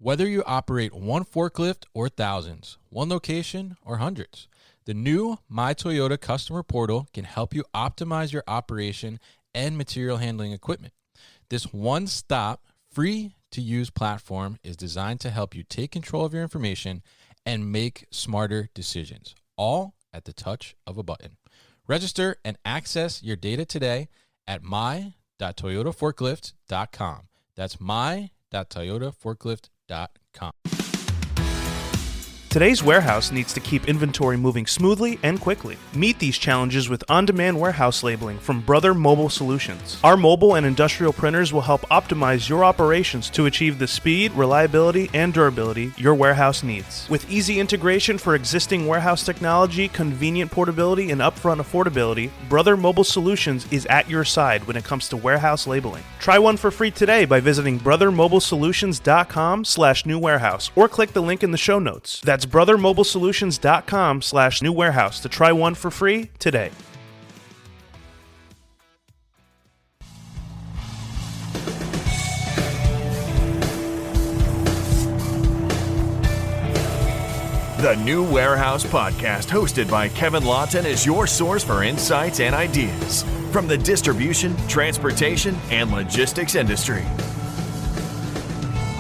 Whether you operate one forklift or thousands, one location or hundreds, the new My Toyota customer portal can help you optimize your operation and material handling equipment. This one-stop, free-to-use platform is designed to help you take control of your information and make smarter decisions, all at the touch of a button. Register and access your data today at my.toyotaforklift.com. That's my.toyotaforklift.com. Today's warehouse needs to keep inventory moving smoothly and quickly. Meet these challenges with on-demand warehouse labeling from Brother Mobile Solutions. Our mobile and industrial printers will help optimize your operations to achieve the speed, reliability, and durability your warehouse needs. With easy integration for existing warehouse technology, convenient portability, and upfront affordability, Brother Mobile Solutions is at your side when it comes to warehouse labeling. Try one for free today by visiting brothermobilesolutions.com/new warehouse or click the link in the show notes. That's brothermobilesolutions.com/new warehouse to try one for free today. The New Warehouse Podcast, hosted by Kevin Lawton, is your source for insights and ideas from the distribution, transportation, and logistics industry.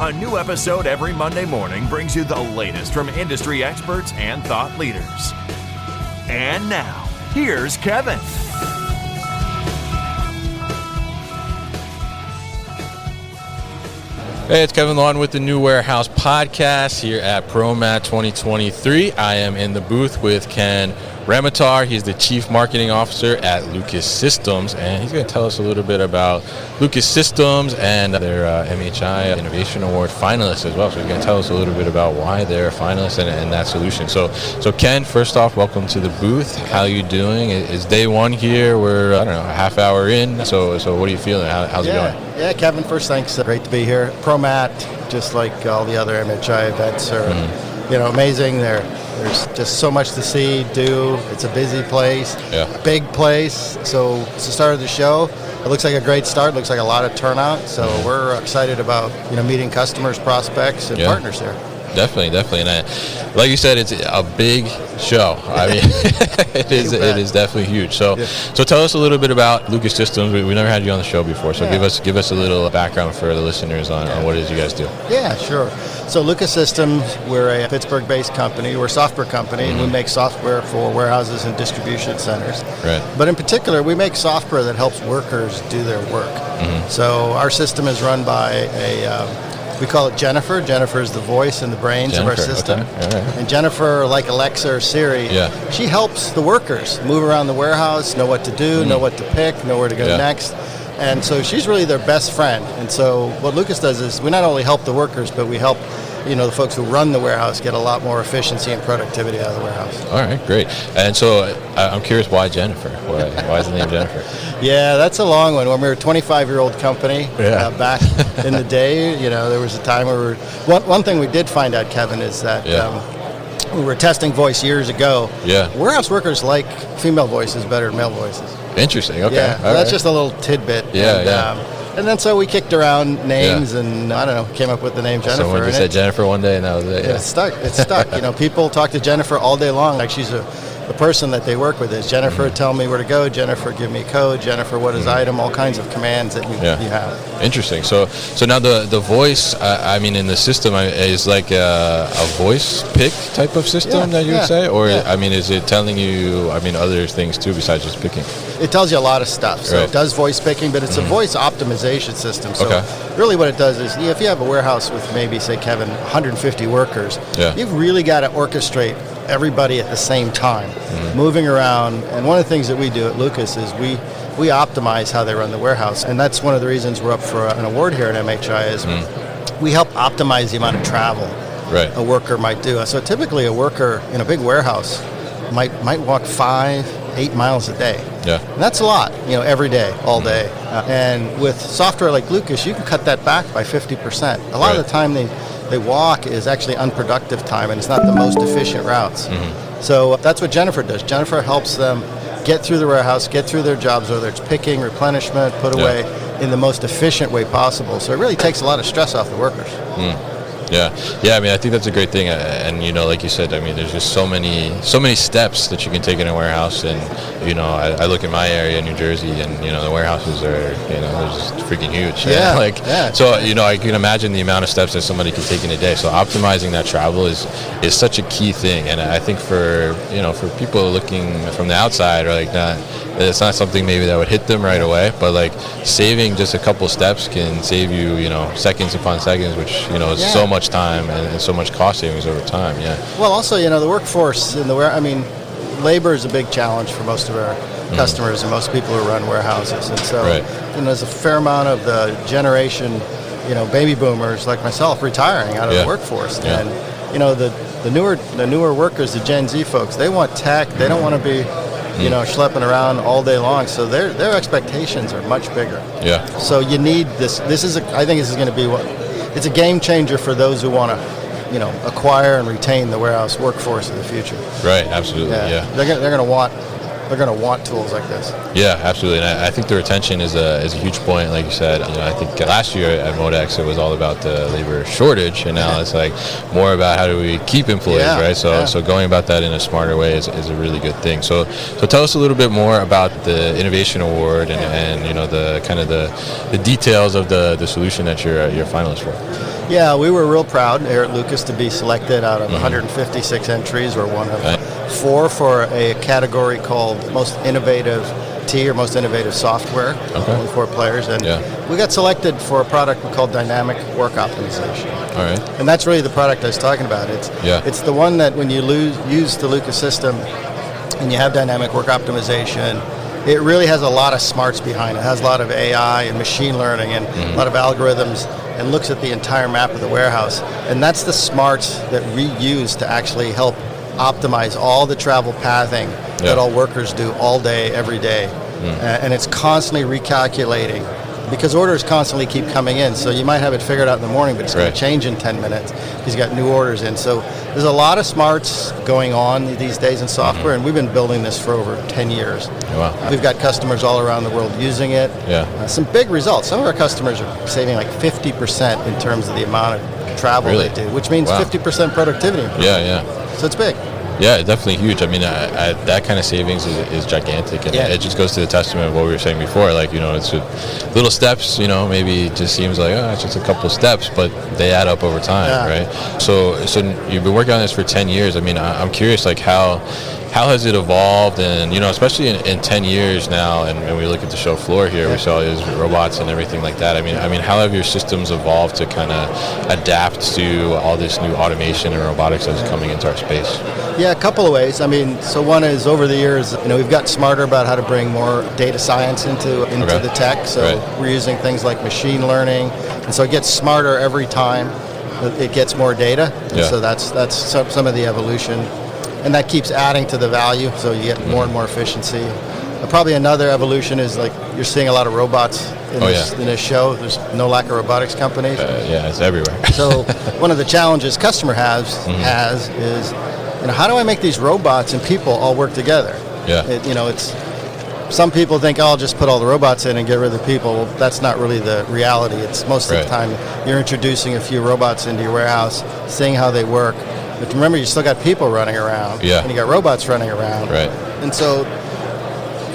A new episode every Monday morning brings you the latest from industry experts and thought leaders. And now, here's Kevin. Hey, it's Kevin Lawton with the New Warehouse Podcast here at ProMat 2023. I am in the booth with Ken Ramoutar. He's the Chief Marketing Officer at Lucas Systems, and he's going to tell us a little bit about Lucas Systems and their MHI Innovation Award finalists as well. So he's going to tell us a little bit about why they're finalists and that solution. So Ken, first off, welcome to the booth. How are you doing? It's day one here. We're, a half hour in. So what are you feeling? How's it going? Yeah, Kevin, first, thanks. Great to be here. ProMat, just like all the other MHI events, are amazing. There's just so much to see, do. It's a busy place, big place. So it's the start of the show. It looks like a great start. Looks like a lot of turnout. So we're excited about meeting customers, prospects, and partners here. Definitely, and like you said, it's a big show. I mean, it is definitely huge. So tell us a little bit about Lucas Systems. We never had you on the show before, so give us a little background for the listeners on what it is you guys do. Yeah, sure. So Lucas Systems, we're a Pittsburgh-based company. We're a software company, and we make software for warehouses and distribution centers. Right. But in particular, we make software that helps workers do their work. So our system is run by we call it Jennifer. Jennifer is the voice and the brains of our system. Okay. All right. And Jennifer, like Alexa or Siri, she helps the workers move around the warehouse, know what to do, know what to pick, know where to go next. And so she's really their best friend. And so what Lucas does is we not only help the workers, but we help the folks who run the warehouse get a lot more efficiency and productivity out of the warehouse. All right, great. And so I'm curious, why Jennifer? Why is the name Jennifer? Yeah, that's a long one. When we were a 25-year-old company back in the day, there was a time where one thing we did find out, Kevin, is that we were testing voice years ago. Warehouse workers like female voices better than male voices. Interesting. Okay. Yeah, that's just a little tidbit. And then so we kicked around names and, came up with the name Jennifer. Someone just said Jennifer one day and that was it. It's stuck. People talk to Jennifer all day long. Like she's the person that they work with is Jennifer, tell me where to go. Jennifer, give me a code. Jennifer, what is item? All kinds of commands that you have. Interesting. So now the voice, in the system is like a voice pick type of system that you would say? Or, is it telling you, other things too besides just picking? It tells you a lot of stuff. So it does voice picking, but it's a voice optimization system. So really what it does is if you have a warehouse with maybe, say, Kevin, 150 workers, you've really got to orchestrate everybody at the same time, moving around. And one of the things that we do at Lucas is we optimize how they run the warehouse. And that's one of the reasons we're up for an award here at MHI is we help optimize the amount of travel a worker might do. So typically a worker in a big warehouse might walk 5-8 miles a day. And that's a lot, every day, all day. And with software like Lucas, you can cut that back by 50%. A lot of the time they walk is actually unproductive time, and it's not the most efficient routes. So that's what Jennifer does. Jennifer helps them get through the warehouse, get through their jobs, whether it's picking, replenishment, put away in the most efficient way possible. So it really takes a lot of stress off the workers. Yeah. I mean, I think that's a great thing, and like you said, I mean, there's just so many steps that you can take in a warehouse, and I look at my area, New Jersey, and the warehouses are they're just freaking huge. So I can imagine the amount of steps that somebody can take in a day. So optimizing that travel is such a key thing, and I think for people looking from the outside, or it's not something maybe that would hit them right away, but saving just a couple steps can save you seconds upon seconds, which is so much time and so much cost savings over time. Well, also the workforce in the labor is a big challenge for most of our customers and most people who run warehouses, and so there's a fair amount of the generation baby boomers like myself retiring out of the workforce, and the newer workers, the Gen Z folks, they want tech. They don't want to be schlepping around all day long. So their expectations are much bigger. Yeah. So you need this. I think this is going to be it's a game changer for those who want to, acquire and retain the warehouse workforce of the future. Right. Absolutely. Yeah. They're going to want tools like this. Yeah, absolutely. And I think the retention is a huge point, like you said. I think last year at Modex it was all about the labor shortage, and now it's more about how do we keep employees, right? So going about that in a smarter way is a really good thing. So tell us a little bit more about the Innovation Award and the kind of the details of the solution that you're finalist for. Yeah, we were real proud here at Lucas to be selected out of 156 entries. We're one of 4 for a category called Most Innovative T, or Most Innovative Software. Only 4 players, and we got selected for a product we call Dynamic Work Optimization. All right. And that's really the product I was talking about. It's the one that when you use the Lucas system and you have Dynamic Work Optimization, it really has a lot of smarts behind it. It has a lot of AI and machine learning and a lot of algorithms, and looks at the entire map of the warehouse. And that's the smarts that we use to actually help optimize all the travel pathing that all workers do all day, every day. And it's constantly recalculating, because orders constantly keep coming in. So you might have it figured out in the morning, but it's going to change in 10 minutes because you got new orders in. So there's a lot of smarts going on these days in software, and we've been building this for over 10 years. Wow. We've got customers all around the world using it. Some big results. Some of our customers are saving 50% in terms of the amount of travel they do, which means 50% productivity improvement. So it's big. Yeah, definitely huge. I mean, that kind of savings is gigantic, and it just goes to the testament of what we were saying before. It's little steps. Maybe it just seems like it's just a couple of steps, but they add up over time, right? So you've been working on this for 10 years. I mean, I'm curious, how has it evolved, and especially in 10 years now, and we look at the show floor here, we saw is robots and everything like that. I mean, how have your systems evolved to kind of adapt to all this new automation and robotics that's coming into our space? Yeah, a couple of ways. I mean, so one is over the years, we've gotten smarter about how to bring more data science into the tech. So we're using things like machine learning, and so it gets smarter every time it gets more data. And so that's some of the evolution. And that keeps adding to the value, so you get more and more efficiency. Probably another evolution is you're seeing a lot of robots in this show. There's no lack of robotics companies. It's everywhere. So one of the challenges customer has is, how do I make these robots and people all work together? It's some people think, I'll just put all the robots in and get rid of the people. Well, that's not really the reality. It's most of the time you're introducing a few robots into your warehouse, seeing how they work. But remember, you still got people running around, and you got robots running around. And so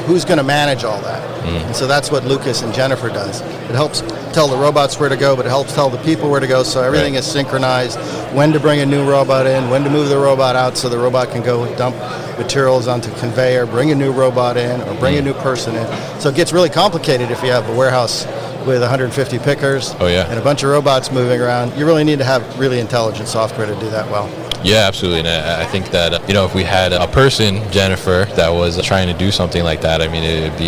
who's going to manage all that? And so that's what Lucas and Jennifer does. It helps tell the robots where to go, but it helps tell the people where to go, so everything is synchronized, when to bring a new robot in, when to move the robot out so the robot can go dump materials onto conveyor, bring a new robot in, or bring a new person in. So it gets really complicated if you have a warehouse with 150 pickers and a bunch of robots moving around. You really need to have really intelligent software to do that well. Yeah, absolutely. And I think that, if we had a person, Jennifer, that was trying to do something like that, I mean, it would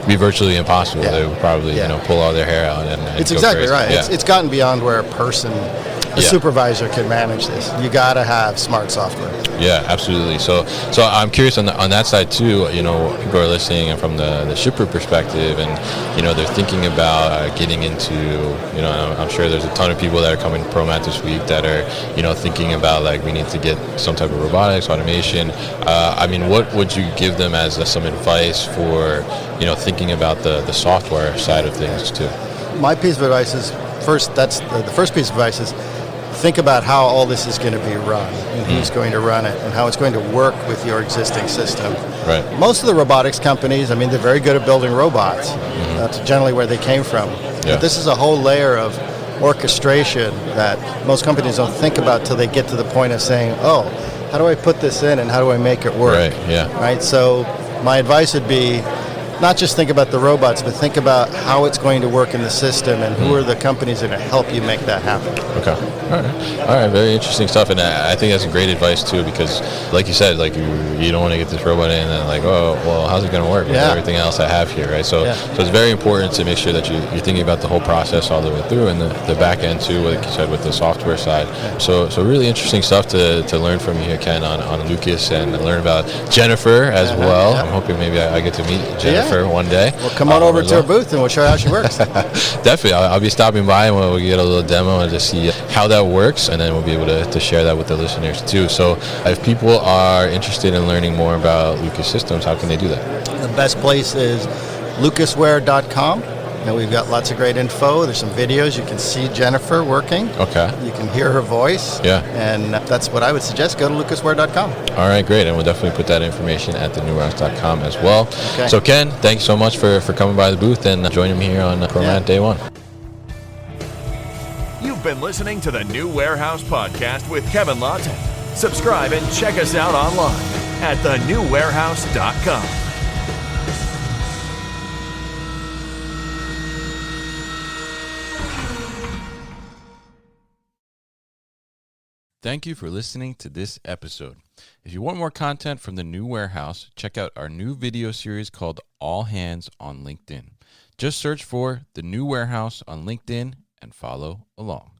be virtually impossible. They would probably, pull all their hair out. And it's exactly right. It's gotten beyond where a person, a supervisor can manage this. You got to have smart software. Yeah, absolutely. So I'm curious on that side too. People are listening and from the shipper perspective, and they're thinking about getting into. I'm sure there's a ton of people that are coming to ProMat this week that are thinking about we need to get some type of robotics automation. I mean, what would you give them as some advice for thinking about the software side of things too? My piece of advice is first. That's the first piece of advice is think about how all this is going to be run and who's going to run it and how it's going to work with your existing system. Right. Most of the robotics companies, I mean, they're very good at building robots. That's generally where they came from. But this is a whole layer of orchestration that most companies don't think about till they get to the point of saying, oh, how do I put this in and how do I make it work? Right, yeah. Right, so my advice would be not just think about the robots, but think about how it's going to work in the system and who are the companies that are going to help you make that happen. Okay. All right. Very interesting stuff. And I think that's great advice, too, because like you said, like you don't want to get this robot in and like, oh, well, how's it going to work with everything else I have here, right? So it's very important to make sure that you're thinking about the whole process all the way through and the back end, too, like you said, with the software side. So really interesting stuff to learn from you here, Ken, on Lucas and learn about Jennifer as well. I'm hoping maybe I get to meet Jennifer one day. Well, come on over to our booth and we'll show you how she works. Definitely. I'll be stopping by and we'll get a little demo and just see how that works, and then we'll be able to share that with the listeners too. So if people are interested in learning more about Lucas Systems, how can they do that? The best place is lucasware.com. And we've got lots of great info. There's some videos. You can see Jennifer working. Okay. You can hear her voice. Yeah. And that's what I would suggest. Go to lucasware.com. All right, great. And we'll definitely put that information at thenewwarehouse.com as well. Okay. So, Ken, thanks so much for coming by the booth and joining me here on ProMat Day 1. You've been listening to the New Warehouse Podcast with Kevin Lawton. Subscribe and check us out online at thenewwarehouse.com. Thank you for listening to this episode. If you want more content from the New Warehouse, check out our new video series called All Hands on LinkedIn. Just search for the New Warehouse on LinkedIn and follow along.